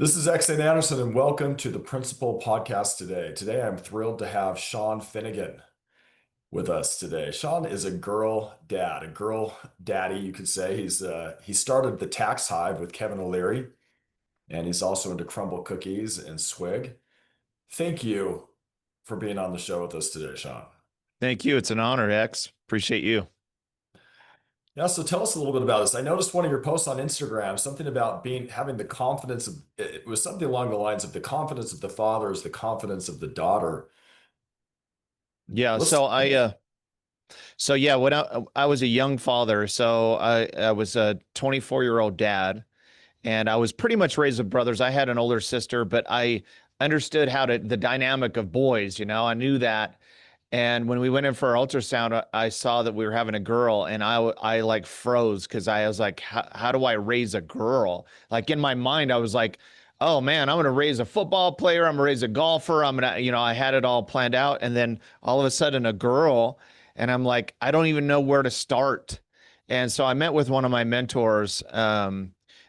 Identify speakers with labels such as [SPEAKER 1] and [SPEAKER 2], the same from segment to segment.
[SPEAKER 1] This is XN Anderson, and welcome to the Principal Podcast today. Today, I'm thrilled to have Shawn Finnegan with us today. Shawn is a girl dad, a girl daddy, you could say. He started the Tax Hive with Kevin O'Leary, and he's also into crumble cookies and swig. Thank you for being on the show with us today, Shawn.
[SPEAKER 2] Thank you. It's an honor, X. Appreciate you.
[SPEAKER 1] Yeah, so tell us a little bit about this. I noticed one of your posts on Instagram, something about having the confidence of, it was something along the lines of the confidence of the father is the confidence of the daughter.
[SPEAKER 2] Yeah.
[SPEAKER 1] Let's
[SPEAKER 2] When I was a young father, I was a 24-year-old dad, and I was pretty much raised with brothers. I had an older sister, but I understood the dynamic of boys. I knew that. And when we went in for our ultrasound, I saw that we were having a girl, and I like froze because I was like, how do I raise a girl? Like in my mind, I was like, oh man, I'm going to raise a football player. I'm going to raise a golfer. I had it all planned out. And then all of a sudden a girl, and I'm like, I don't even know where to start. And so I met with one of my mentors.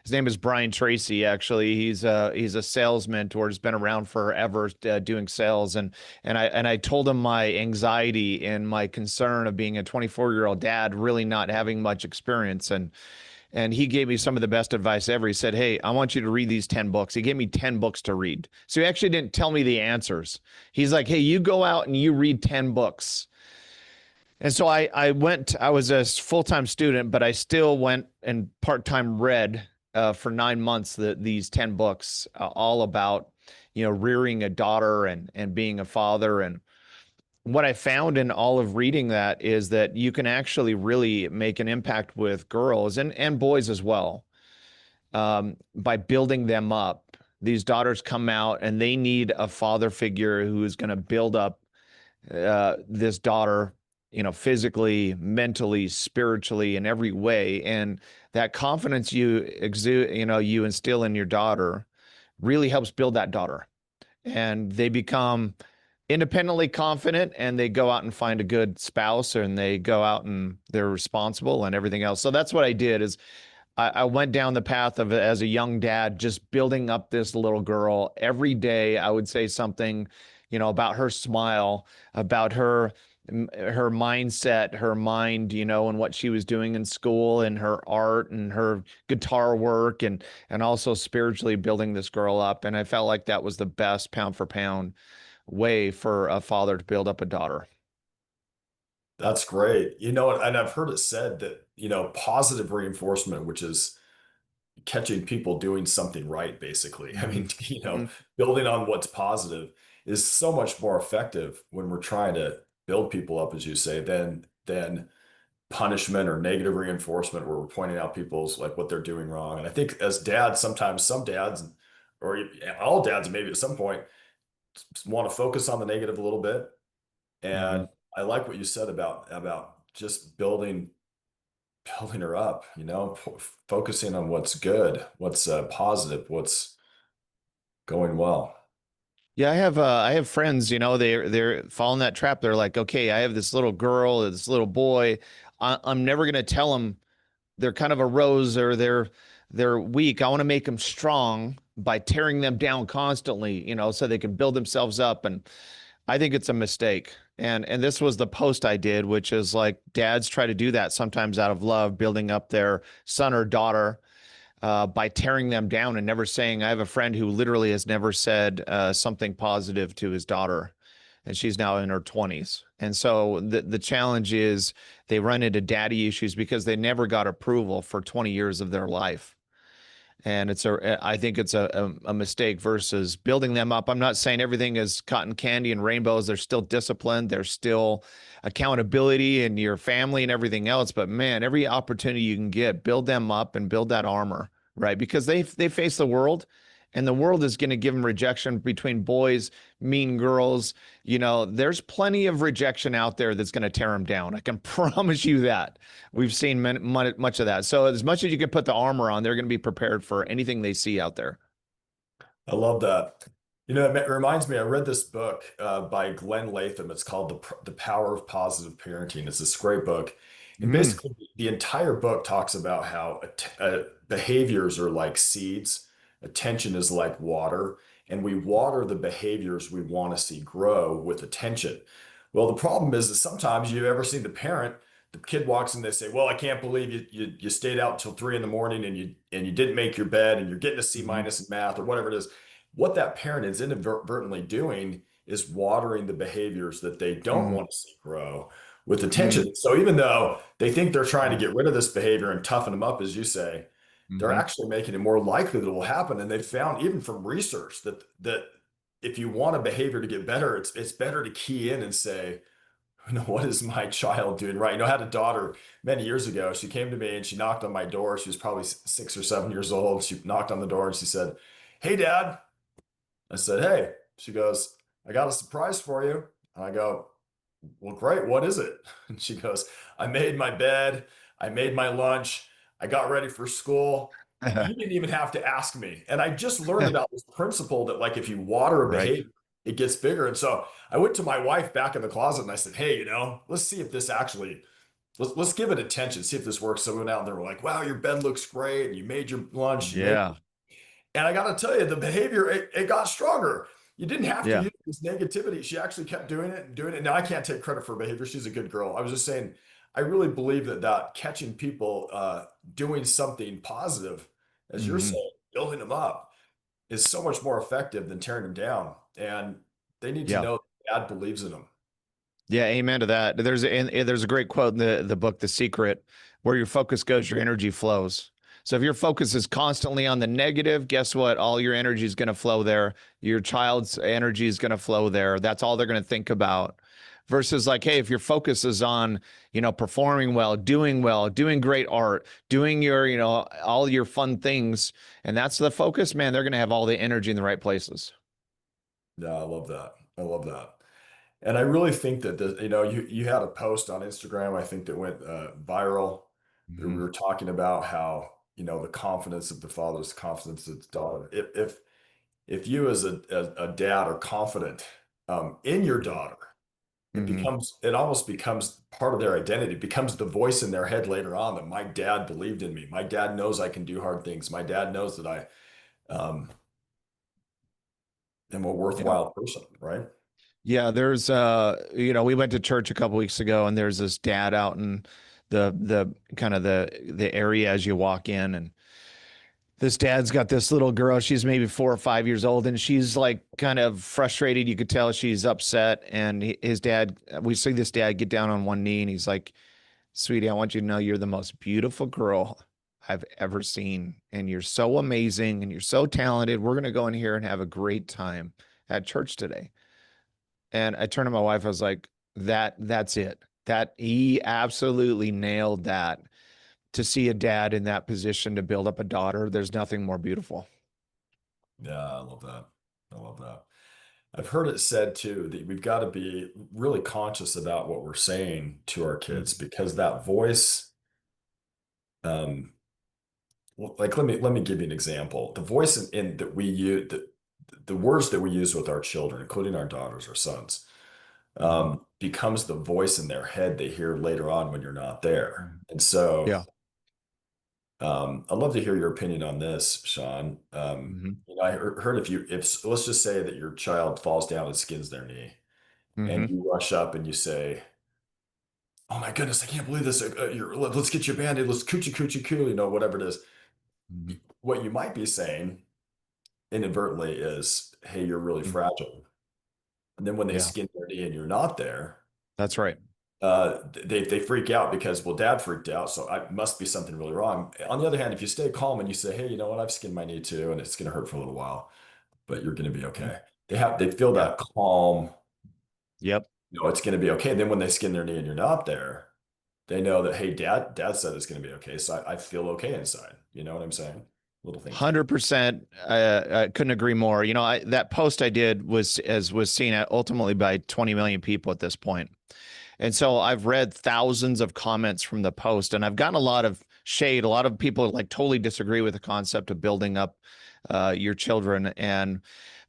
[SPEAKER 2] His name is Brian Tracy. Actually, he's a sales mentor. He's been around forever doing sales, and I told him my anxiety and my concern of being a 24-year-old dad, really not having much experience, and he gave me some of the best advice ever. He said, "Hey, I want you to read these 10 books." He gave me 10 books to read. So he actually didn't tell me the answers. He's like, "Hey, you go out and you read 10 books." And so I went, I was a full-time student, but I still went and part-time read for 9 months these 10 books, all about, rearing a daughter and being a father. And what I found in all of reading that is that you can actually really make an impact with girls and boys as well, by building them up. These daughters come out and they need a father figure who is going to build up this daughter, physically, mentally, spiritually, in every way. And that confidence you exude, you instill in your daughter really helps build that daughter. And they become independently confident, and they go out and find a good spouse, and they go out and they're responsible and everything else. So that's what I did is I went down the path of, as a young dad, just building up this little girl. Every day I would say something, about her smile, about her mindset, her mind, and what she was doing in school, and her art and her guitar work, and also spiritually building this girl up. And I felt like that was the best pound for pound way for a father to build up a daughter.
[SPEAKER 1] That's great. And I've heard it said that, positive reinforcement, which is catching people doing something right, basically. I
[SPEAKER 2] Hmm.
[SPEAKER 1] mean,
[SPEAKER 2] Hmm.
[SPEAKER 1] building on what's positive is so much more effective when we're trying to build people up, as you say, than punishment or negative reinforcement where we're pointing out people's like what they're doing wrong. And I think as dads, sometimes some dads, or all dads, maybe at some point, want to focus on the negative a little bit.
[SPEAKER 2] Hmm.
[SPEAKER 1] And I like what you said about just building her up, focusing on what's good, what's positive, what's going well.
[SPEAKER 2] Yeah, I have friends, they're following that trap. They're like, okay, I have this little girl, this little boy. I'm never gonna tell them they're kind of a rose, or they're weak. I want to make them strong by tearing them down constantly, so they can build themselves up. And I think it's a mistake. And this was the post I did, which is like, dads try to do that sometimes out of love, building up their son or daughter, by tearing them down and never saying. I have a friend who literally has never said something positive to his daughter, and she's now in her 20s. And so the challenge is they run into daddy issues because they never got approval for 20 years of their life. And I think it's a mistake versus building them up. I'm not saying everything is cotton candy and rainbows. There's still discipline. There's still accountability in your family and everything else. But man, every opportunity you can get, build them up and build that armor, right? Because they face the world, and the world is going to give them rejection between boys, mean girls. There's plenty of rejection out there that's going to tear them down. I can promise you that. We've seen much of that. So as much as you can put the armor on, they're going to be prepared for anything they see out there.
[SPEAKER 1] I love that. It reminds me, I read this book by Glenn Latham. It's called The Power of Positive Parenting. It's this great book. And
[SPEAKER 2] Mm.
[SPEAKER 1] basically, the entire book talks about how behaviors are like seeds, attention is like water, and we water the behaviors we want to see grow with attention. Well, the problem is that sometimes you've ever seen the kid walks in, they say, "Well, I can't believe you stayed out until 3 in the morning and you didn't make your bed and you're getting a C
[SPEAKER 2] Hmm.
[SPEAKER 1] minus in math or whatever it is." What that parent is inadvertently doing is watering the behaviors that they don't
[SPEAKER 2] Hmm.
[SPEAKER 1] want to see grow with
[SPEAKER 2] Hmm.
[SPEAKER 1] attention. So even though they think they're trying to get rid of this behavior and toughen them up, as you say, they're
[SPEAKER 2] Hmm.
[SPEAKER 1] actually making it more likely that it will happen. And they've found even from research that if you want a behavior to get better, it's better to key in and say, what is my child doing right? I had a daughter many years ago. She came to me and she knocked on my door. She was probably 6 or 7 years old. She knocked on the door and she said, "Hey, Dad." I said, "Hey." She goes, "I got a surprise for you." And I go, "Well, great. What is it?" And she goes, "I made my bed. I made my lunch. I got ready for school. You didn't even have to ask me." And I just learned about this principle that, like, if you water a
[SPEAKER 2] Right.
[SPEAKER 1] behavior, it gets bigger. And so I went to my wife back in the closet and I said, "Hey, let's see if this actually, let's give it attention, see if this works." So we went out and they were like, "Wow, your bed looks great. And you made your lunch. You made,"
[SPEAKER 2] Yeah.
[SPEAKER 1] and I got to tell you, the behavior, it got stronger. You didn't have to
[SPEAKER 2] Yeah.
[SPEAKER 1] use this negativity. She actually kept doing it and doing it. Now, I can't take credit for behavior. She's a good girl. I was just saying, I really believe that catching people doing something positive, as you're
[SPEAKER 2] Hmm.
[SPEAKER 1] saying, building them up, is so much more effective than tearing them down. And they need to
[SPEAKER 2] Yeah.
[SPEAKER 1] know that dad believes in them.
[SPEAKER 2] Yeah, amen to that. There's a great quote in the book The Secret, where your focus goes, your energy flows. So if your focus is constantly on the negative, guess what? All your energy is going to flow there. Your child's energy is going to flow there. That's all they're going to think about. Versus like, hey, if your focus is on, performing well, doing great art, doing your, all your fun things, and that's the focus, man, they're going to have all the energy in the right places.
[SPEAKER 1] Yeah, I love that. I love that. And I really think that you had a post on Instagram, I think, that went viral. We
[SPEAKER 2] Hmm.
[SPEAKER 1] were talking about how, the confidence of the father is confidence of the daughter. If you as a dad are confident in your daughter,
[SPEAKER 2] Hmm.
[SPEAKER 1] it almost becomes part of their identity. It becomes the voice in their head later on that my dad believed in me. My dad knows I can do hard things. My dad knows that I um, am a
[SPEAKER 2] Yeah.
[SPEAKER 1] worthwhile person, right?
[SPEAKER 2] Yeah, there's we went to church a couple weeks ago and there's this dad out in the kind of the area as you walk in, and this dad's got this little girl, she's maybe 4 or 5 years old, and she's like kind of frustrated. You could tell she's upset, and his dad, we see this dad get down on one knee and he's like, "Sweetie, I want you to know you're the most beautiful girl I've ever seen, and you're so amazing and you're so talented. We're going to go in here and have a great time at church today." And I turned to my wife. I was like, that's it. That he absolutely nailed that. To see a dad in that position to build up a daughter, there's nothing more beautiful.
[SPEAKER 1] Yeah, I love that. I love that. I've heard it said too that we've got to be really conscious about what we're saying to our kids
[SPEAKER 2] Mhm.
[SPEAKER 1] because that voice, um, like let me give you an example. The voice in that we use, the words that we use with our children, including our daughters or sons,
[SPEAKER 2] Mhm.
[SPEAKER 1] becomes the voice in their head they hear later on when you're not there.
[SPEAKER 2] Mhm.
[SPEAKER 1] And so,
[SPEAKER 2] Yeah.
[SPEAKER 1] I'd love to hear your opinion on this, Sean.
[SPEAKER 2] Hmm.
[SPEAKER 1] I heard if let's just say that your child falls down and skins their knee, and
[SPEAKER 2] Hmm.
[SPEAKER 1] you rush up and you say, "Oh my goodness, I can't believe this. Let's get you a band-aid. Let's coochie coochie coo," whatever it is.
[SPEAKER 2] Hmm.
[SPEAKER 1] What you might be saying inadvertently is, "Hey, you're really
[SPEAKER 2] Hmm.
[SPEAKER 1] fragile." And then when they
[SPEAKER 2] Yeah,
[SPEAKER 1] skin their knee and you're not there,
[SPEAKER 2] that's right.
[SPEAKER 1] they freak out because, well, dad freaked out, so I must be something really wrong. On the other hand, if you stay calm and you say, "Hey, you know what? I've skinned my knee too, and it's going to hurt for a little while, but you're going to be
[SPEAKER 2] Mhm.
[SPEAKER 1] okay." They feel
[SPEAKER 2] Yeah.
[SPEAKER 1] that calm,
[SPEAKER 2] Yep.
[SPEAKER 1] it's going to be okay. Then when they skin their knee and you're not there, they know that, hey, dad said it's going to be okay. So I feel okay inside. You know what I'm saying? Little things like
[SPEAKER 2] 100%. I couldn't agree more. That post I did was seen ultimately by 20 million people at this point. And so I've read thousands of comments from the post, and I've gotten a lot of shade. A lot of people like totally disagree with the concept of building up your children. And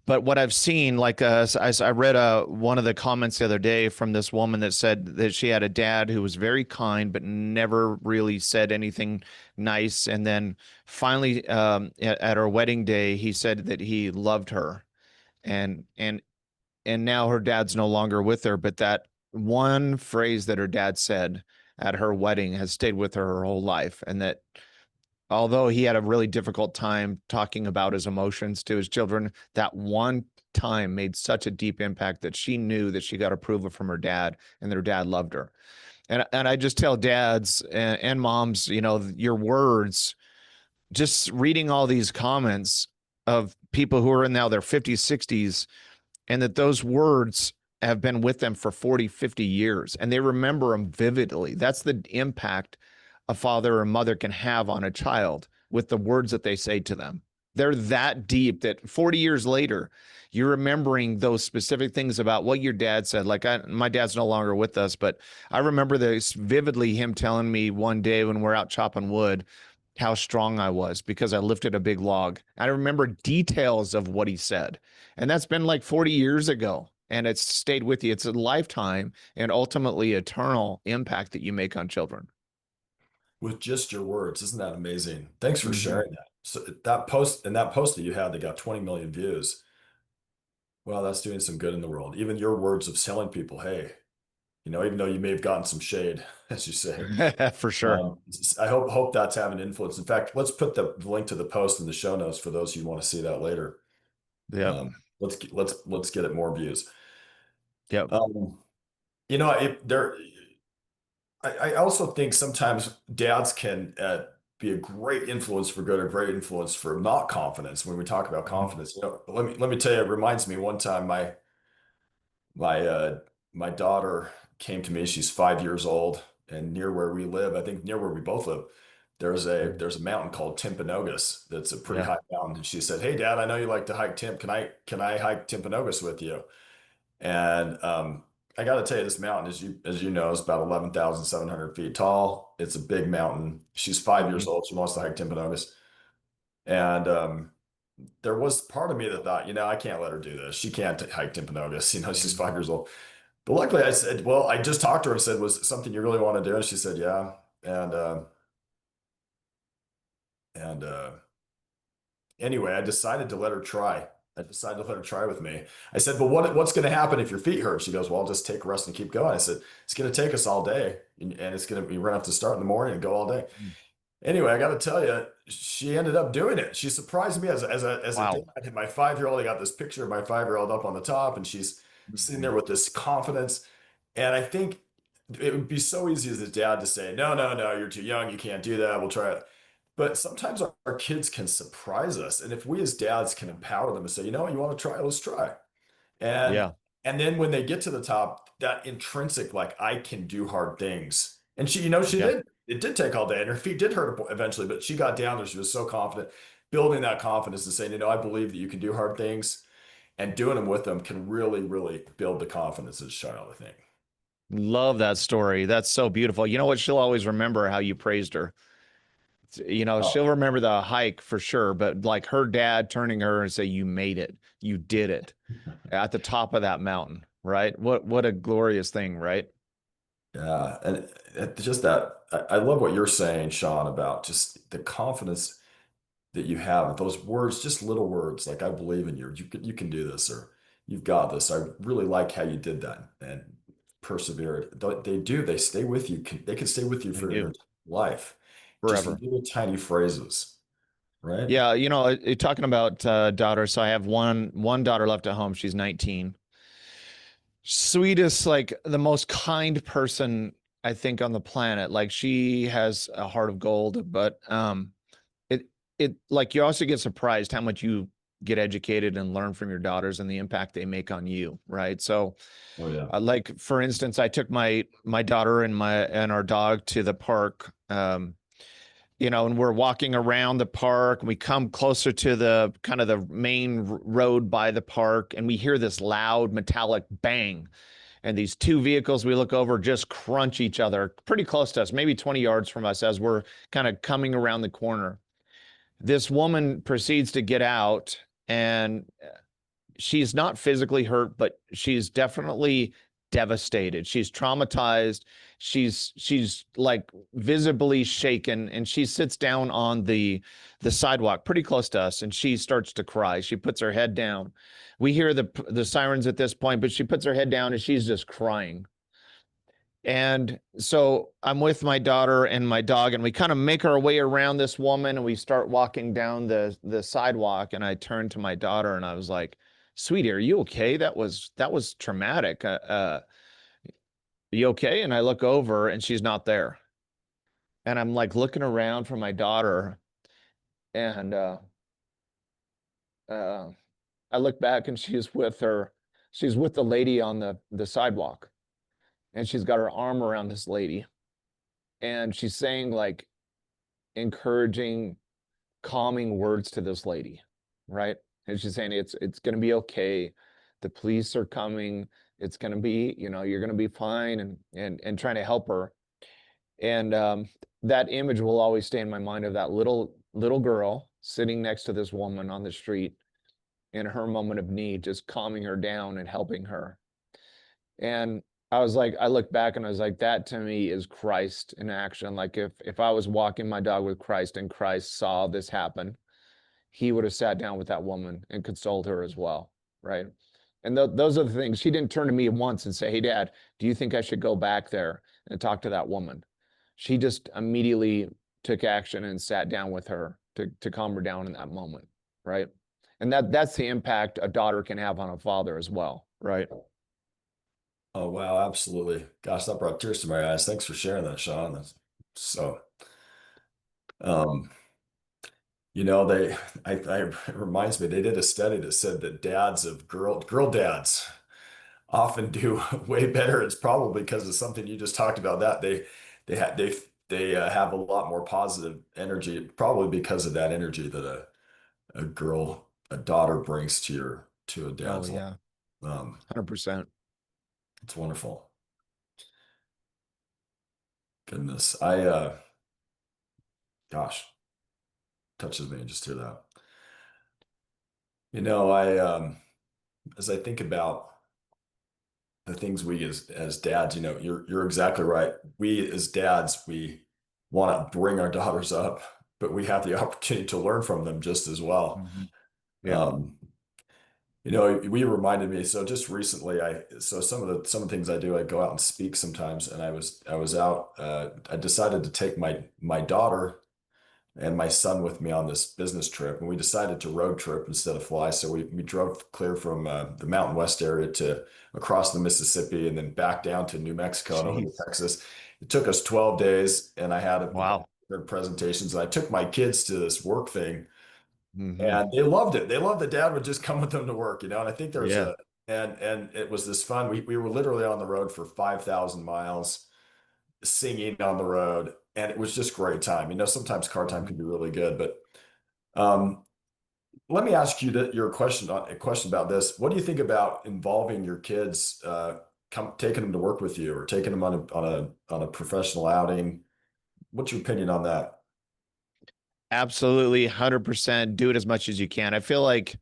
[SPEAKER 2] But what I've seen, like, I read one of the comments the other day from this woman that said that she had a dad who was very kind, but never really said anything nice. And then finally, at her wedding day, he said that he loved her, and now her dad's no longer with her. But that one phrase that her dad said at her wedding has stayed with her whole life, and that although he had a really difficult time talking about his emotions to his children, that one time made such a deep impact that she knew that she got approval from her dad and their dad loved her. And I just tell dads and moms, your words, just reading all these comments of people who are in now their 50s, 60s, and that those words have been with them for 40, 50 years and they remember them vividly. That's the impact a father or mother can have on a child with the words that they say to them. They're that deep that 40 years later, you're remembering those specific things about what your dad said. Like, my dad's no longer with us, but I remember this vividly, him telling me one day when we're out chopping wood how strong I was because I lifted a big log. I remember details of what he said. And that's been like 40 years ago. And it's stayed with you. It's a lifetime and ultimately eternal impact that you make on children.
[SPEAKER 1] with just your words. Isn't that amazing? Thanks for
[SPEAKER 2] Hmm.
[SPEAKER 1] sharing that. So that post that you had that got 20 million views. Well, that's doing some good in the world. Even your words of telling people, hey, even though you may have gotten some shade, as you say,
[SPEAKER 2] For sure.
[SPEAKER 1] I hope that's having influence. In fact, let's put the link to the post in the show notes for those who want to see that later.
[SPEAKER 2] Yep.
[SPEAKER 1] Let's get it more views.
[SPEAKER 2] Yep.
[SPEAKER 1] Um, you know, it, there. I also think sometimes dads can be a great influence for good or great influence for not confidence. When we talk about
[SPEAKER 2] Mhm.
[SPEAKER 1] confidence, let me tell you, it reminds me one time my my daughter came to me. She's 5 years old, and near where we live, I think near where we both live,
[SPEAKER 2] Mhm.
[SPEAKER 1] there's a mountain called Timpanogos that's a pretty
[SPEAKER 2] Yeah.
[SPEAKER 1] high mountain. And she said, "Hey, Dad, I know you like to hike Can I hike Timpanogos with you?" And I got to tell you, this mountain, as you know, is about 11,700 feet tall. It's a big mountain. She's 5 years
[SPEAKER 2] Mhm.
[SPEAKER 1] old. She wants to hike Timpanogos, and there was part of me that thought, I can't let her do this. She can't hike Timpanogos. She's
[SPEAKER 2] Mhm.
[SPEAKER 1] 5 years old. But luckily, I said, well, I just talked to her and said, was it something you really want to do? And she said, yeah. And anyway, I decided to let her try. I decided to let her try with me. I said, but what's going to happen if your feet hurt? She goes, well, I'll just take a rest and keep going. I said, it's going to take us all day, and it's going to be, we're going to have to start in the morning and go all day.
[SPEAKER 2] Mhm.
[SPEAKER 1] Anyway, I got to tell you, she ended up doing it. She surprised me as a dad.
[SPEAKER 2] Wow.
[SPEAKER 1] My 5 year old, I got this picture of my 5 year old up on the top, and she's sitting there
[SPEAKER 2] Mhm.
[SPEAKER 1] with this confidence. And I think it would be so easy as a dad to say, no, no, no, you're too young. You can't do that. We'll try it. But sometimes our kids can surprise us. And if we as dads can empower them and say, you want to try, let's try. And
[SPEAKER 2] Yeah.
[SPEAKER 1] and then when they get to the top, that intrinsic, like, I can do hard things. And she
[SPEAKER 2] Yeah.
[SPEAKER 1] did. It did take all day, and her feet did hurt eventually, but she got down there. She was so confident, building that confidence and saying, I believe that you can do hard things, and doing them with them can really, really build the confidence of the child, I think.
[SPEAKER 2] Love that story. That's so beautiful. You know what? She'll always remember how you praised her. She'll
[SPEAKER 1] Oh,
[SPEAKER 2] remember the hike for sure, but like her dad turning her and say, "You made it. You did it at the top of that mountain." Right? What a glorious thing, right?
[SPEAKER 1] yeah. And just that, I love what you're saying, Sean, about just the confidence that you have those words, just little words like, I believe in you, you can do this, or you've got this. I really like how you did that and persevered. They stay with you. They can stay with you
[SPEAKER 2] They
[SPEAKER 1] for your
[SPEAKER 2] do
[SPEAKER 1] entire life. Just
[SPEAKER 2] forever.
[SPEAKER 1] little tiny phrases, right?
[SPEAKER 2] Yeah, talking about daughters. So I have one daughter left at home. She's 19. Sweetest, like the most kind person I think on the planet. Like she has a heart of gold, but it like you also get surprised how much you get educated and learn from your daughters and the impact they make on you, right? So
[SPEAKER 1] Oh yeah.
[SPEAKER 2] like for instance, I took my daughter and our dog to the park, and we're walking around the park and we come closer to the kind of the main road by the park and we hear this loud metallic bang, and these two vehicles we look over just crunch each other pretty close to us, maybe 20 yards from us, as we're kind of coming around the corner. This woman proceeds to get out and she's not physically hurt, but she's definitely devastated. She's traumatized. She's like visibly shaken, and she sits down on the sidewalk pretty close to us, and she starts to cry. She puts her head down. We hear the sirens at this point, but she puts her head down and she's just crying. And so I'm with my daughter and my dog, and we kind of make our way around this woman, and we start walking down the sidewalk. And I turned to my daughter and I was like, "Sweetie, are you okay? That was traumatic. Are you okay?" And I look over and she's not there. And I'm like looking around for my daughter, and uh, I look back and she's with the lady on the sidewalk, and she's got her arm around this lady, and she's saying like encouraging, calming words to this lady, right? And she's saying it's going to be okay. The police are coming. It's going to be, you're going to be fine, and trying to help her. And that image will always stay in my mind of that little girl sitting next to this woman on the street in her moment of need, just calming her down and helping her. And I was like, I looked back and I was like, that to me is Christ in action. Like if I was walking my dog with Christ and Christ saw this happen, he would have sat down with that woman and consoled her as well, right? And those are the things. She didn't turn to me once and say, "Hey, Dad, do you think I should go back there and talk to that woman?" She just immediately took action and sat down with her to calm her down in that moment, right? And that's the impact a daughter can have on a father as well, right?
[SPEAKER 1] Oh, wow, absolutely. Gosh, that brought tears to my eyes. Thanks for sharing that, Sean. That's so, um, it reminds me, they did a study that said that dads of girl dads often do way better. It's probably because of something you just talked about, that they had they have a lot more positive energy, probably because of that energy that a daughter brings to a
[SPEAKER 2] Oh
[SPEAKER 1] dad's life.
[SPEAKER 2] yeah,
[SPEAKER 1] Um,
[SPEAKER 2] 100%.
[SPEAKER 1] it's wonderful. Goodness. Gosh, touches me just to hear that. As I think about the things we as dads, you're exactly right. We as dads, we want to bring our daughters up, but we have the opportunity to learn from them just as well.
[SPEAKER 2] Mhm. Yeah.
[SPEAKER 1] Um, we reminded me, so just recently, some of the things I do, I go out and speak sometimes, and I was out, I decided to take my daughter and my son with me on this business trip, and we decided to road trip instead of fly. So we drove clear from the Mountain West area to across the Mississippi, and then back down to New Mexico and over to
[SPEAKER 2] Jeez.
[SPEAKER 1] Texas. It took us 12 days, and I had a bunch
[SPEAKER 2] Wow.
[SPEAKER 1] of presentations, and I took my kids to this work thing,
[SPEAKER 2] Hmm.
[SPEAKER 1] and they loved it. They loved that dad would just come with them to work, and I think there's
[SPEAKER 2] Yeah.
[SPEAKER 1] a and it was this fun. We were literally on the road for 5,000 miles, singing on the road, and it was just great time. Sometimes car time can
[SPEAKER 2] Mhm.
[SPEAKER 1] be really good, but um, let me ask you your question, a question about this. What do you think about involving your kids, taking them to work with you, or taking them on a professional outing? What's your opinion on that?
[SPEAKER 2] Absolutely, 100% do it as much as you can. I feel like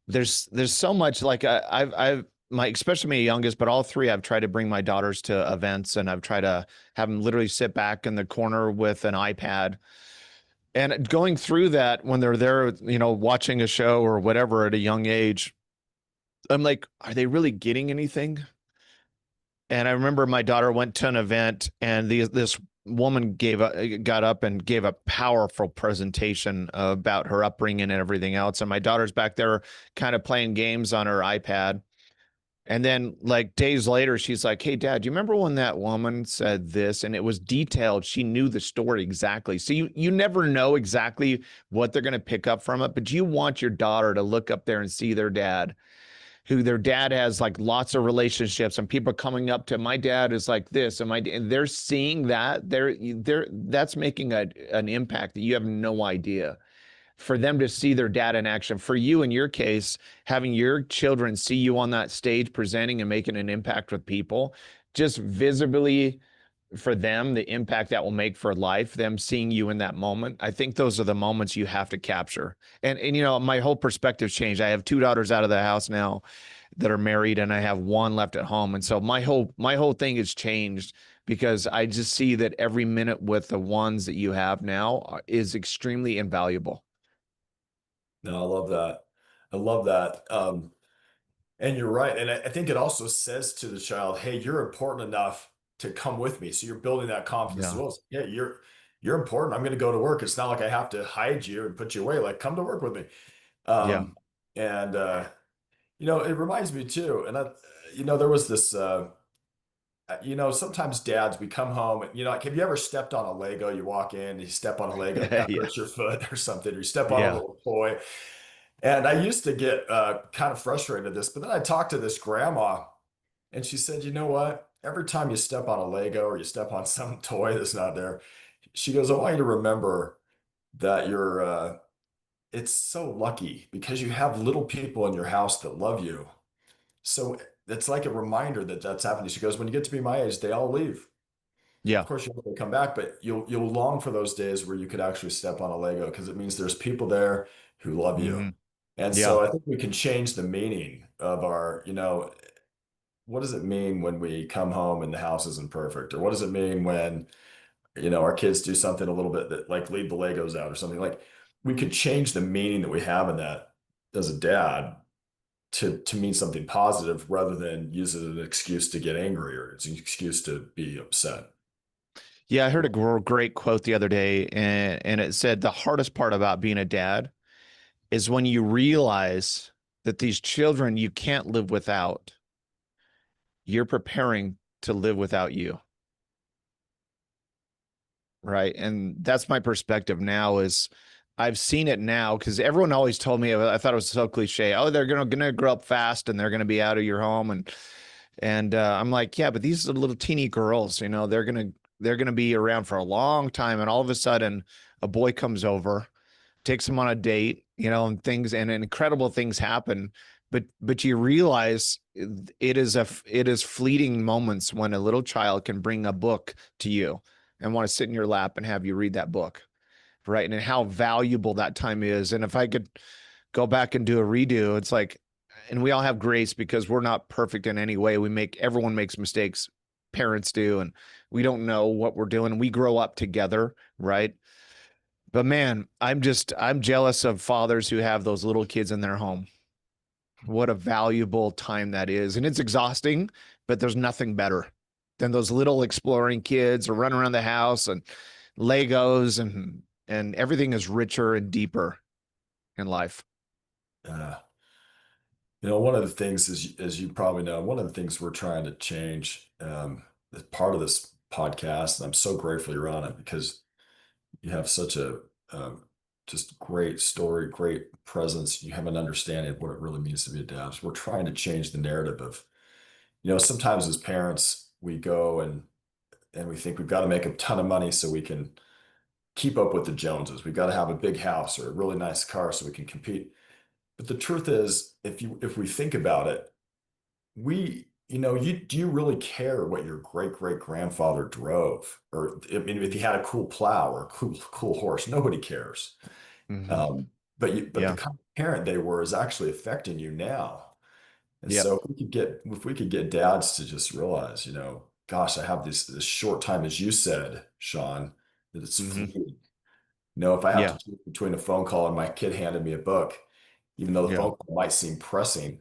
[SPEAKER 2] there's so much like I've my especially my youngest, but all three I've tried to bring my daughters to events, and I've tried to have them literally sit back in the corner with an iPad. And going through that when they're there, watching a show or whatever at a young age, I'm like, are they really getting anything? And I remember my daughter went to an event, and this woman got up and gave a powerful presentation about her upbringing and everything else. And my daughter's back there kind of playing games on her iPad. And then, like days later, she's like, "Hey, Dad, do you remember when that woman said this?" And it was detailed. She knew the story exactly. So you never know exactly what they're going to pick up from it, but you want your daughter to look up there and see their dad, who their dad has like lots of relationships, and people coming up to, "My dad is like this," and they're seeing that they're that's making an impact that you have no idea. For them to see their dad in action, for you in your case, having your children see you on that stage presenting and making an impact with people, just visibly for them, the impact that will make for life, them seeing you in that moment. I think those are the moments you have to capture. And my whole perspective's changed. I have two daughters out of the house now that are married, and I have one left at home. And so my whole thing has changed because I just see that every minute with the ones that you have now is extremely invaluable.
[SPEAKER 1] No, I love that. I love that. And you're right. And I think it also says to the child, hey, you're important enough to come with me. So you're building that confidence as
[SPEAKER 2] Yeah.
[SPEAKER 1] well. Yeah, you're important. I'm going to go to work. It's not like I have to hide you and put you away. Like, come to work with me.
[SPEAKER 2] Yeah.
[SPEAKER 1] And it reminds me too. And there was this sometimes dads, we come home, like, have you ever stepped on a Lego? You walk in, you step on a Lego, it kind of
[SPEAKER 2] Yeah.
[SPEAKER 1] hurts your foot or something, or you step on a
[SPEAKER 2] Yeah.
[SPEAKER 1] little toy. And I used to get kind of frustrated at this, but then I talked to this grandma and she said, you know what? Every time you step on a Lego or you step on some toy that's not there, she goes, I want you to remember that it's so lucky because you have little people in your house that love you. So it's like a reminder that that's happening. She goes, when you get to be my age, they all leave. Of
[SPEAKER 2] Yeah.
[SPEAKER 1] course, you will come back, but you'll long for those days where you could actually step on a Lego because it means there's people there who love you.
[SPEAKER 2] Hmm.
[SPEAKER 1] And
[SPEAKER 2] Yeah.
[SPEAKER 1] so I think we can change the meaning of what does it mean when we come home and the house isn't perfect? Or what does it mean when, our kids do something a little bit that like leave the Legos out or something? Like we could change the meaning that we have in that as a dad to mean something positive rather than use it as an excuse to get angry or it's an excuse to be upset.
[SPEAKER 2] Yeah. I heard a great quote the other day, and it said the hardest part about being a dad is when you realize that these children you can't live without, you're preparing to live without you. Right. And that's my perspective now is I've seen it now because everyone always told me, I thought it was so cliche. Oh, they're gonna grow up fast and they're gonna be out of your home. And I'm like, yeah, but these are little teeny girls, they're gonna be around for a long time. And all of a sudden a boy comes over, takes them on a date, and incredible things happen. But you realize it is fleeting moments when a little child can bring a book to you and want to sit in your lap and have you read that book, right? And how valuable that time is. And if I could go back and do a redo, it's like, and we all have grace because we're not perfect in any way. Everyone makes mistakes. Parents do, and we don't know what we're doing. We grow up together, right? But man, I'm jealous of fathers who have those little kids in their home. What a valuable time that is. And it's exhausting, but there's nothing better than those little exploring kids or running around the house and Legos and everything is richer and deeper in life.
[SPEAKER 1] Uh, one of the things is, as you probably know, one of the things we're trying to change as part of this podcast, and I'm so grateful you're on it because you have such a um, just great story, great presence. You have an understanding of what it really means to be a dad. So we're trying to change the narrative of, sometimes as parents, we go and we think we've got to make a ton of money so we can keep up with the Joneses. We've got to have a big house or a really nice car so we can compete. But the truth is, if we think about it, do you really care what your great great grandfather drove? Or I mean, if he had a cool plow or a cool horse, nobody cares.
[SPEAKER 2] Hmm.
[SPEAKER 1] But the
[SPEAKER 2] Yeah.
[SPEAKER 1] kind of parent they were is actually affecting you now. And
[SPEAKER 2] Yep.
[SPEAKER 1] so if we could get dads to just realize, gosh, I have this short time, as you said, Shawn, that it's
[SPEAKER 2] Hmm.
[SPEAKER 1] fleeting. If I have
[SPEAKER 2] Yeah.
[SPEAKER 1] to choose between a phone call and my kid handed me a book, even though the
[SPEAKER 2] Yeah.
[SPEAKER 1] phone call might seem pressing,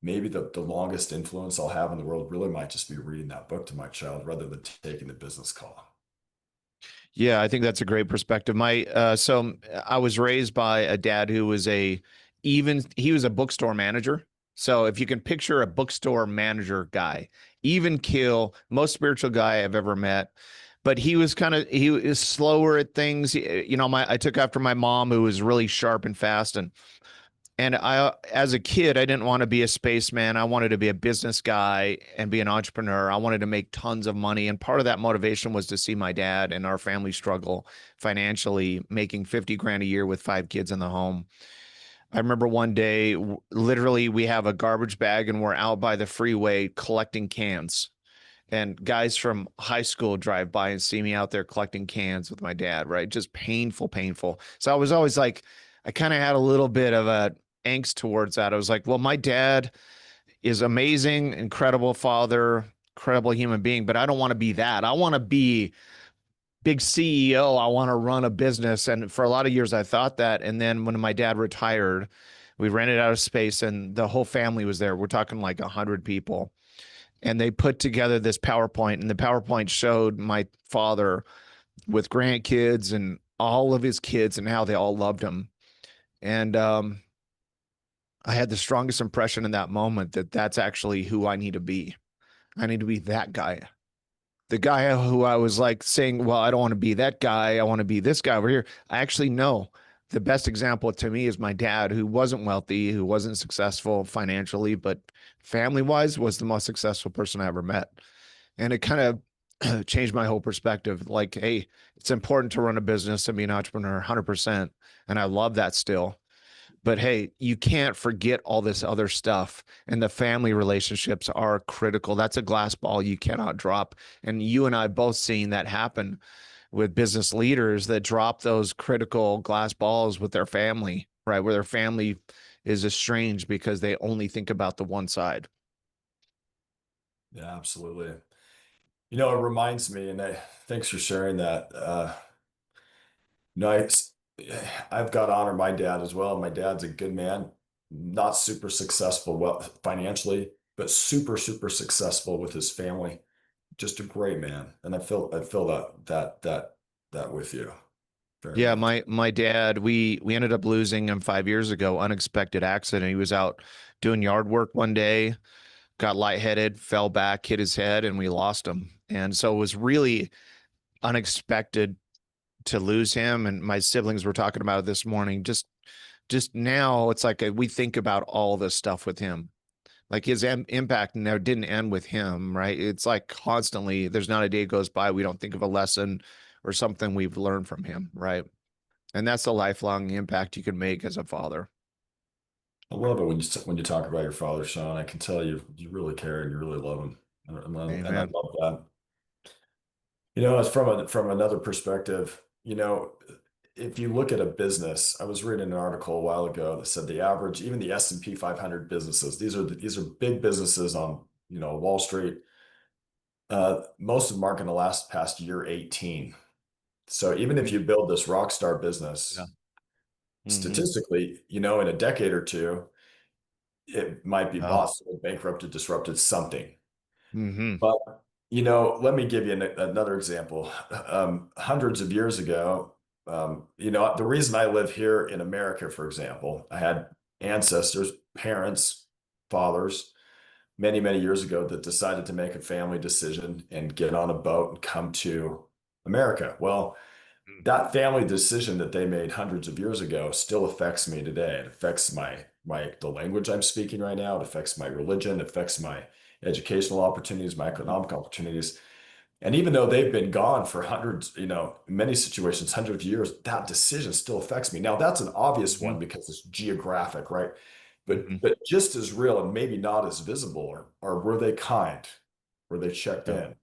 [SPEAKER 1] maybe the longest influence I'll have in the world really might just be reading that book to my child rather than taking the business call.
[SPEAKER 2] Yeah, I think that's a great perspective. So I was raised by a dad who was he was a bookstore manager. So if you can picture a bookstore manager guy, even kill, most spiritual guy I've ever met. But he was slower at things. I took after my mom who was really sharp and fast, and as a kid, I didn't want to be a spaceman. I wanted to be a business guy and be an entrepreneur. I wanted to make tons of money. And part of that motivation was to see my dad and our family struggle financially, making 50 grand a year with 5 kids in the home. I remember one day, literally, we have a garbage bag and we're out by the freeway collecting cans. and guys from high school drive by and see me out there collecting cans with my dad, right? Just painful, painful. So I was always like, I kind of had a little bit of a angst towards that. I was like, well, my dad is amazing, incredible father, incredible human being, but I don't want to be that. I want to be big CEO. I want to run a business. And for a lot of years, I thought that. And then when my dad retired, we rented out a space and the whole family was there. We're talking like 100 people. And they put together this PowerPoint, and the PowerPoint showed my father with grandkids and all of his kids and how they all loved him. And I had the strongest impression in that moment that that's actually who I need to be. I need to be that guy. The guy who I was like saying, well, I don't want to be that guy. I want to be this guy over here. I actually know the best example to me is my dad, who wasn't wealthy, who wasn't successful financially, but family wise was the most successful person I ever met. And it kind of changed my whole perspective. Like, hey, it's important to run a business and be an entrepreneur 100%. And I love that still. But hey, you can't forget all this other stuff. And the family relationships are critical. That's a glass ball you cannot drop. And you and I both seen that happen with business leaders that drop those critical glass balls with their family, right? Where their family is estranged because they only think about the one side.
[SPEAKER 1] Yeah, absolutely. It reminds me, and thanks for sharing that. Nice. I've got to honor my dad as well. My dad's a good man, not super successful well financially, but super, super successful with his family. Just a great man. And I feel that with you very
[SPEAKER 2] Yeah,
[SPEAKER 1] much.
[SPEAKER 2] my dad, we ended up losing him 5 years ago, unexpected accident. He was out doing yard work one day, got lightheaded, fell back, hit his head, and we lost him. And so it was really unexpected to lose him. And my siblings were talking about it this morning. Just now, it's like we think about all this stuff with him. Like his impact now didn't end with him, right? It's like constantly, there's not a day goes by we don't think of a lesson or something we've learned from him, right? And that's the lifelong impact you can make as a father.
[SPEAKER 1] I love it when you talk about your father, Sean. I can tell you really care and you really love him, and I
[SPEAKER 2] Amen.
[SPEAKER 1] love that. As from another perspective, if you look at a business, I was reading an article a while ago that said the average, even the S&P 500 businesses, these are big businesses on, Wall Street. Most of them aren't going to last past year 18. So even if you build this rock star
[SPEAKER 2] Yeah.
[SPEAKER 1] business,
[SPEAKER 2] Mm-hmm.
[SPEAKER 1] statistically, in a decade or two, it might be
[SPEAKER 2] Oh.
[SPEAKER 1] bought, sold, bankrupted, disrupted, something.
[SPEAKER 2] Mm-hmm.
[SPEAKER 1] But, let me give you another example. Hundreds of years ago, the reason I live here in America, for example, I had ancestors, parents, fathers, many, many years ago that decided to make a family decision and get on a boat and come to America. Well, that family decision that they made hundreds of years ago still affects me today. It affects the language I'm speaking right now. It affects my religion. It affects my educational opportunities, my economic opportunities. And even though they've been gone for hundreds, in many situations, hundreds of years, that decision still affects me. Now, that's an obvious
[SPEAKER 2] Mm-hmm.
[SPEAKER 1] one because it's geographic, right? But
[SPEAKER 2] Mm-hmm.
[SPEAKER 1] but just as real and maybe not as visible, or were they kind? Were they checked
[SPEAKER 2] Yeah.
[SPEAKER 1] in?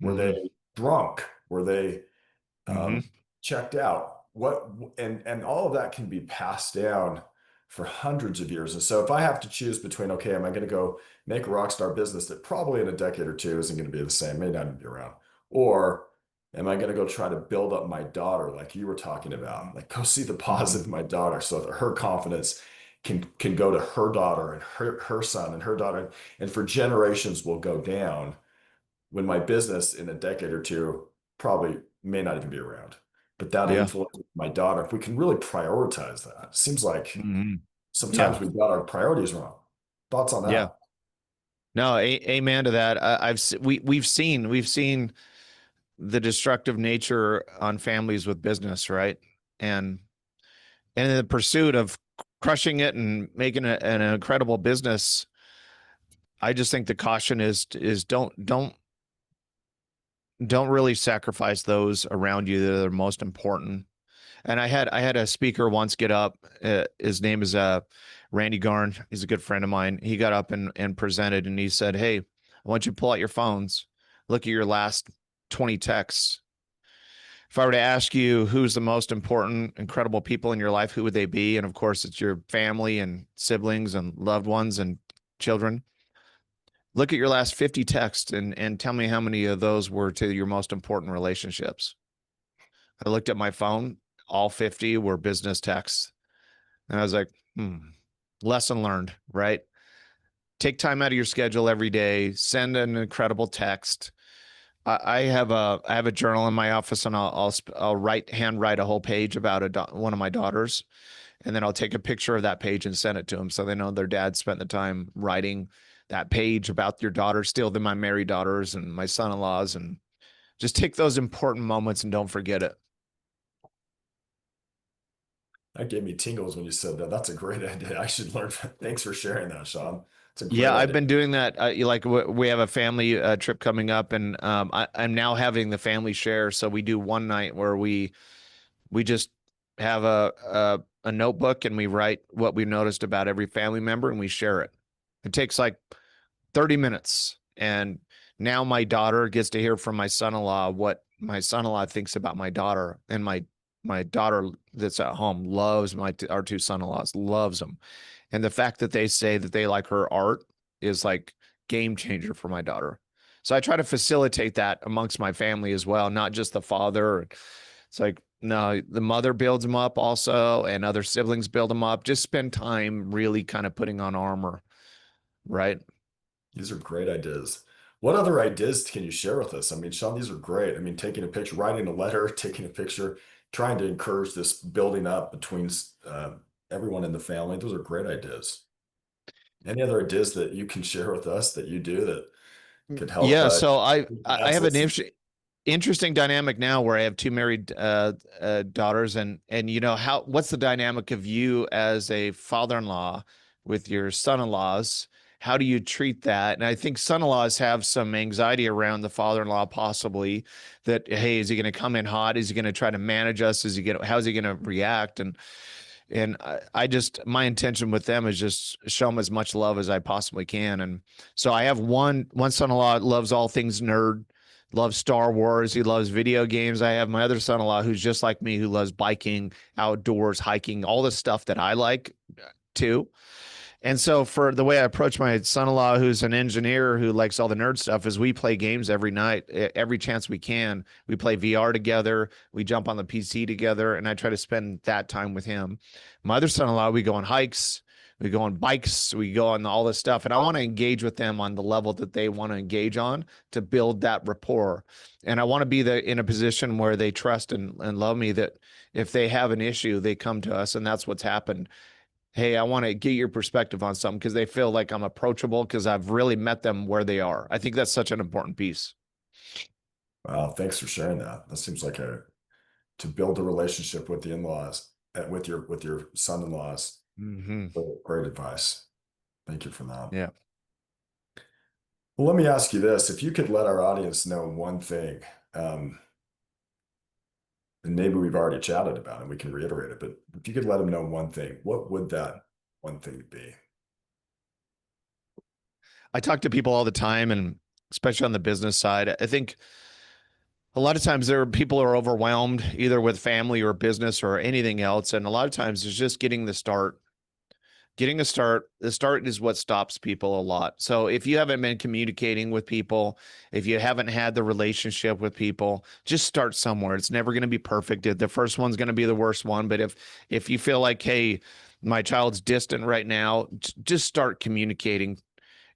[SPEAKER 1] Were
[SPEAKER 2] Mm-hmm.
[SPEAKER 1] they drunk? Were they
[SPEAKER 2] Mm-hmm.
[SPEAKER 1] checked out? And all of that can be passed down for hundreds of years. And so if I have to choose between, okay, am I going to go make a rock star business that probably in a decade or two isn't going to be the same, may not even be around, or am I going to go try to build up my daughter like you were talking about? Like go see the
[SPEAKER 2] Mm-hmm.
[SPEAKER 1] positive in my daughter so that her confidence can go to her daughter and her son and her daughter, and for generations will go down when my business in a decade or two probably may not even be around. But that
[SPEAKER 2] Yeah.
[SPEAKER 1] influence my daughter, if we can really prioritize that, it seems like
[SPEAKER 2] Mm-hmm.
[SPEAKER 1] sometimes
[SPEAKER 2] Yeah.
[SPEAKER 1] we've got our priorities wrong. Thoughts on
[SPEAKER 2] Yeah.
[SPEAKER 1] that?
[SPEAKER 2] No, amen to that. We've seen the destructive nature on families with business, right? And and in the pursuit of crushing it and making it an incredible business, I just think the caution is don't really sacrifice those around you that are most important. And I had a speaker once get up. His name is Randy Garn. He's a good friend of mine. He got up and presented, and he said, "Hey, I want you to pull out your phones, look at your last 20 texts. If I were to ask you who's the most important, incredible people in your life, who would they be? And of course, it's your family and siblings and loved ones and children. Look at your last 50 texts and tell me how many of those were to your most important relationships. I looked at my phone, all 50 were business texts. And I was like, lesson learned, right? Take time out of your schedule every day, send an incredible text. I have a journal in my office, and I'll handwrite a whole page about one of my daughters, and then I'll take a picture of that page and send it to them so they know their dad spent the time writing that page about your daughter. Still, they're my married daughters and my son-in-laws, and just take those important moments and don't forget it.
[SPEAKER 1] That gave me tingles when you said that. That's a great idea. I should learn. Thanks for sharing that, Shawn. It's a
[SPEAKER 2] Yeah,
[SPEAKER 1] great
[SPEAKER 2] I've
[SPEAKER 1] idea.
[SPEAKER 2] been doing that. We have a family trip coming up, and I'm now having the family share. So we do one night where we just have a notebook and we write what we noticed about every family member and we share it. It takes like 30 minutes. And now my daughter gets to hear from my son-in-law what my son-in-law thinks about my daughter. And my daughter that's at home loves our two son-in-laws, loves them. And the fact that they say that they like her art is like game changer for my daughter. So I try to facilitate that amongst my family as well, not just the father. It's like, no, the mother builds them up also, and other siblings build them up. Just spend time really kind of putting on armor, right?
[SPEAKER 1] These are great ideas. What other ideas can you share with us? I mean, Shawn, these are great. I mean, taking a picture, writing a letter, taking a picture, trying to encourage this building up between everyone in the family. Those are great ideas. Any other ideas that you can share with us that you do that could help
[SPEAKER 2] Yeah, so I
[SPEAKER 1] dads
[SPEAKER 2] have an
[SPEAKER 1] listen?
[SPEAKER 2] interesting dynamic now where I have two married daughters, and you know what's the dynamic of you as a father-in-law with your son-in-laws? How do you treat that? And I think son-in-laws have some anxiety around the father-in-law, possibly that, hey, is he going to come in hot? Is he going to try to manage us? How's he going to react? And I just, my intention with them is just show them as much love as I possibly can. And so I have one son-in-law loves all things nerd, loves Star Wars. He loves video games. I have my other son-in-law who's just like me, who loves biking, outdoors, hiking, all the stuff that I like too. And so for the way I approach my son-in-law, who's an engineer who likes all the nerd stuff, is we play games every night, every chance we can. We play VR together. We jump on the PC together, and I try to spend that time with him. My other son-in-law, we go on hikes, we go on bikes, we go on all this stuff, and I want to engage with them on the level that they want to engage on to build that rapport. And I want to be in a position where they trust and love me, that if they have an issue, they come to us, and that's what's happened. Hey, I want to get your perspective on something, because they feel like I'm approachable because I've really met them where they are. I think that's such an important piece.
[SPEAKER 1] Wow, thanks for sharing that. That seems like a to build a relationship with the in-laws, with your son-in-laws.
[SPEAKER 2] Mm-hmm.
[SPEAKER 1] Great advice. Thank you for that.
[SPEAKER 2] Yeah.
[SPEAKER 1] Well, let me ask you this. If you could let our audience know one thing, um, and maybe we've already chatted about it, we can reiterate it, but if you could let them know one thing, what would that one thing be?
[SPEAKER 2] I talk to people all the time, and especially on the business side, I think a lot of times there are people who are overwhelmed either with family or business or anything else. And a lot of times it's just getting a start. The start is what stops people a lot. So if you haven't been communicating with people, if you haven't had the relationship with people, just start somewhere. It's never going to be perfect. The first one's going to be the worst one. But if you feel like, hey, my child's distant right now, just start communicating.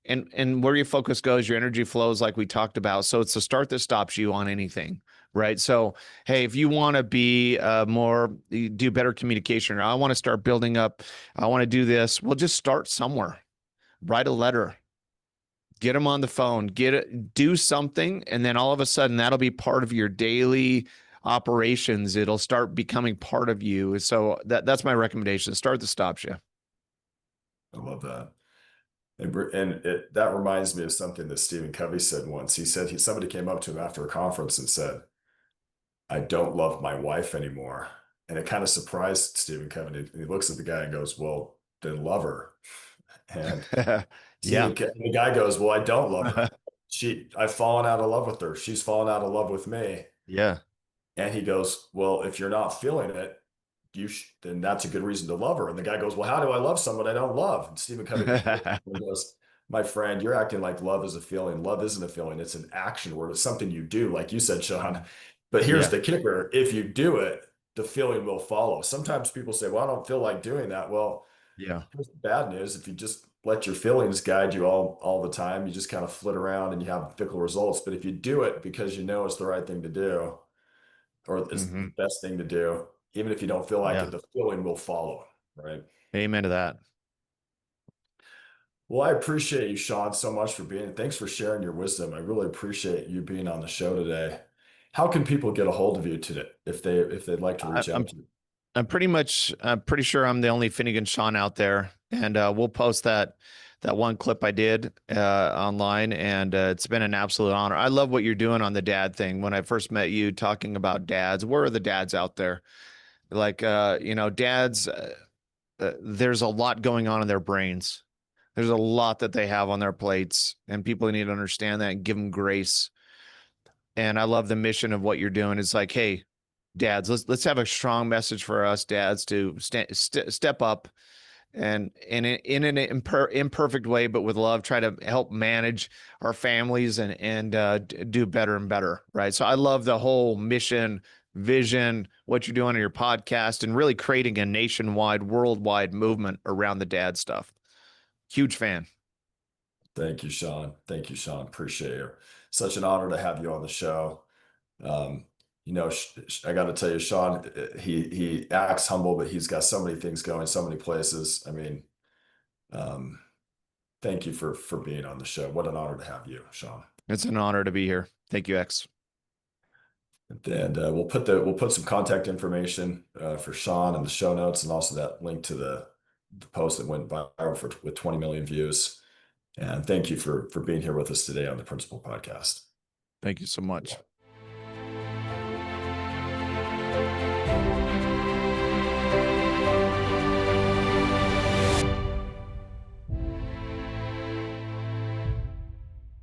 [SPEAKER 2] And where your focus goes, your energy flows, like we talked about. So it's the start that stops you on anything, right? So hey, if you want to be do better communication, or I want to start building up, I want to do this, well, just start somewhere. Write a letter, get them on the phone, do something, and then all of a sudden that'll be part of your daily operations. It'll start becoming part of you. So that's my recommendation. Start that stops you.
[SPEAKER 1] I love that. That reminds me of something that Stephen Covey said once. He said somebody came up to him after a conference and said, "I don't love my wife anymore." And it kind of surprised Stephen Covey. And he looks at the guy and goes, "Well, then love her." And
[SPEAKER 2] Yeah.
[SPEAKER 1] the guy goes, "Well, I don't love her." I've fallen out of love with her. She's fallen out of love with me.
[SPEAKER 2] Yeah.
[SPEAKER 1] And he goes, well, if you're not feeling it, then that's a good reason to love her. And the guy goes, well, how do I love someone I don't love? And Stephen Covey goes, my friend, you're acting like love is a feeling. Love isn't a feeling. It's an action word. It's something you do, like you said, Shawn. But here's
[SPEAKER 2] Yeah.
[SPEAKER 1] the kicker. If you do it, the feeling will follow. Sometimes people say, well, I don't feel like doing that. Well,
[SPEAKER 2] Yeah.
[SPEAKER 1] here's the bad news. If you just let your feelings guide you all the time, you just kind of flit around and you have fickle results. But if you do it because you know it's the right thing to do, or it's the
[SPEAKER 2] Hmm.
[SPEAKER 1] best thing to do, even if you don't feel like it,
[SPEAKER 2] Yeah.
[SPEAKER 1] the feeling will follow, right?
[SPEAKER 2] Amen to that.
[SPEAKER 1] Well, I appreciate you, Shawn, so much for being. Thanks for sharing your wisdom. I really appreciate you being on the show today. How can people get a hold of you today if they'd like to
[SPEAKER 2] I,
[SPEAKER 1] reach
[SPEAKER 2] I'm
[SPEAKER 1] out to you?
[SPEAKER 2] I'm pretty sure I'm the only Finnegan Sean out there, and we'll post that one clip I did online, and it's been an absolute honor. I love what you're doing on the dad thing. When I first met you, talking about dads, where are the dads out there? Like, dads. There's a lot going on in their brains. There's a lot that they have on their plates, and people need to understand that and give them grace. And I love the mission of what you're doing. It's like, hey, dads, let's have a strong message for us dads to step up and in an imperfect way, but with love, try to help manage our families and do better and better. Right. So I love the whole mission, vision, what you're doing on your podcast, and really creating a nationwide, worldwide movement around the dad stuff. Huge fan.
[SPEAKER 1] Thank you, Shawn. Thank you, Shawn. Appreciate it. Such an honor to have you on the show. Um, I got to tell you, Shawn, he acts humble, but he's got so many things going, so many places. I mean, um, thank you for being on the show. What an honor to have you, Shawn.
[SPEAKER 2] It's an honor to be here. Thank you, X.
[SPEAKER 1] And we'll put some contact information for Shawn in the show notes, and also that link to the post that went viral with 20 million views. And thank you for being here with us today on the Principal Podcast.
[SPEAKER 2] Thank you so much.